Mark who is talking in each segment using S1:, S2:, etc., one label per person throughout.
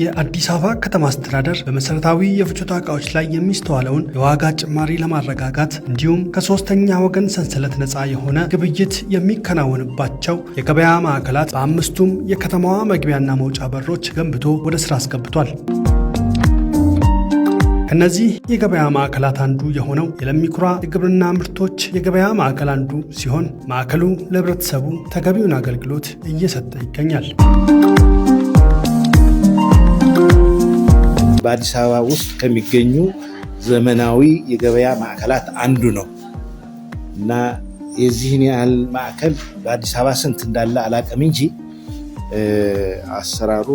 S1: የአዲስ አበባ ከተማ አስተዳደር በመሰረታዊ የፍጆታ ዕቃዎች ላይ የሚስተዋለውን የዋጋ ጭማሪ ለማረጋጋት እንዲሁም ከሶስተኛ ወገን ሰንሰለት ነፃ የሆነ ግብይት የሚከናወንባቸው የገበያ ማዕከላት በአምስቱም የከተማዋ መግቢያና መውጫ በሮች ገንብቶ ወደ ስራ አስገብቷል። ከነዚህ የገበያ ማዕከላት አንዱ የሆነው የለሚ ኩራ የግብርና ምርቶች የገበያ ማዕከል አንዱ ሲሆን ማዕከሉ ለህብረተሰቡ ተገቢውን አገልግሎት እየሰጠ ይገኛል።
S2: በአዲስ አበባ ውስጥ ከሚገኙ ዘመናዊ የገበያ ማዕከላት አንዱ ነው እና የዚህን ያህል ማዕከል በአዲስ አበባ ስንት እንዳለ አላውቅም እንጂ አሰራሩ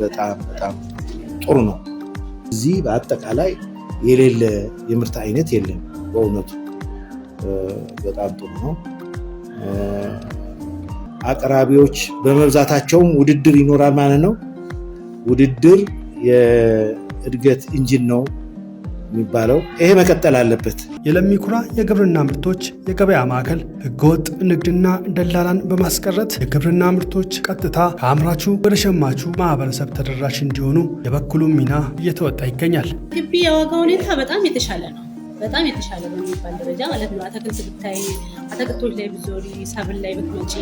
S2: በጣም ጥሩ ነው። እዚህ በአጠቃላይ የሌለ የምርት አይነት የለም። በእውነቱ በጣም ጥሩ ነው። አቅራቢዎች በመብዛታቸውም ውድድር ይኖራል ማለት ነው። ውድድር የእድገት ኢንጂን ነው የሚባለው። ይሄ መቀጠል አለበት።
S1: የለሚ ኩራ የግብርና ምርቶች የገበያ ማዕከል ህገወጥ ንግድና ደላላን በማስቀረት የግብርና ምርቶች ቀጥታ ከአምራቹ ወደ ሸማቹ ማህበረሰብ ተደራሽ እንዲሆኑ የበኩሉን ሚና እየተወጣ ይገኛል።
S3: ግቢ የዋጋ ሁኔታ በጣም የተሻለ ነው። በጣም የተሻለ በሚባል ደረጃ ማለት ነው። አትክልት ብታይ፣ አትክልቶች ላይ ብትዞሪ፣ ሰብል ላይ ብትመጪ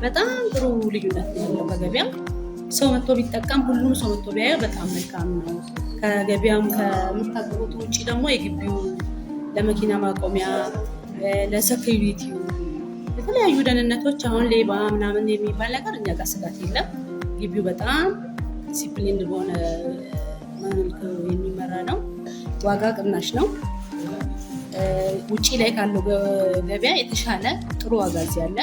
S3: በጣም ጥሩ ልዩነት ነው ያለው በገበያ። ሰው መጥቶ ቢጠቀም ሁሉም ሰው መጥቶ ቢያየው በጣም መልካም ነው። ከገበያም ከምርት አቅርቦቱ ውጭ ደግሞ የግቢው ለመኪና ማቆሚያ፣ ለሴኩሪቲ፣ የተለያዩ ደህንነቶች አሁን ሌባ ምናምን የሚባል ነገር እኛ ጋር ስጋት የለም። ግቢው በጣም ዲሲፕሊን በሆነ መልኩ የሚመራ ነው። ዋጋ ቅናሽ ነው። ውጪ ላይ ካለው ገበያ የተሻለ ጥሩ ዋጋ እዚህ አለ።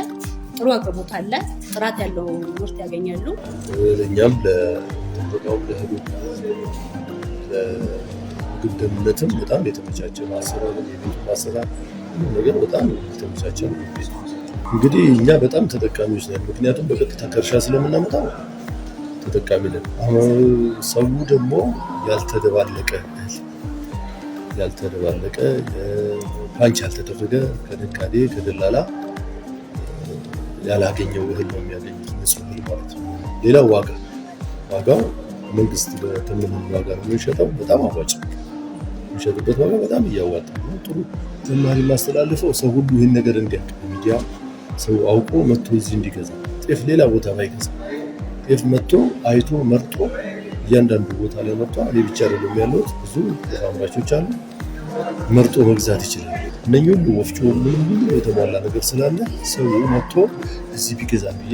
S3: ጥሩ አቅርቦት አለ። ጥራት ያለው ምርት ያገኛሉ።
S4: እኛም ለተጠቃሚው ለግብ ደህንነትም በጣም የተመቻቸ ማሰራር የቤቱ ማሰራር ነገር በጣም የተመቻቸ ነው። እንግዲህ እኛ በጣም ተጠቃሚዎች ነን። ምክንያቱም በቀጥታ ከእርሻ ስለምናመጣ ተጠቃሚ ነን። አሁን ሰው ደግሞ ያልተደባለቀ ፓንች ያልተደረገ ከነጋዴ ከደላላ ያላገኘው እህል ነው የሚያገኙት፣ ንጹህ እህል ማለት ነው። ሌላው ዋጋው መንግስት በተመን ዋጋ ነው የሚሸጠው። በጣም አዋጭ የሚሸጥበት ዋጋ በጣም እያዋጣ ነው። ጥሩ ተማሪ ማስተላለፈው ሰው ሁሉ ይህን ነገር እንዲያውቅ ሚዲያ ሰው አውቆ መጥቶ እዚህ እንዲገዛ። ጤፍ ሌላ ቦታ ባይገዛ ጤፍ መጥቶ አይቶ መርጦ እያንዳንዱ ቦታ ላይ መጥቶ እኔ ብቻ አይደለም ያለሁት ብዙ አምራቾች አሉ፣ መርጦ መግዛት ይችላል። እነኚህ ሁሉ ወፍጮ ምንም የተሟላ ነገር ስላለ ሰው መጥቶ እዚህ ቢገዛ ብዬ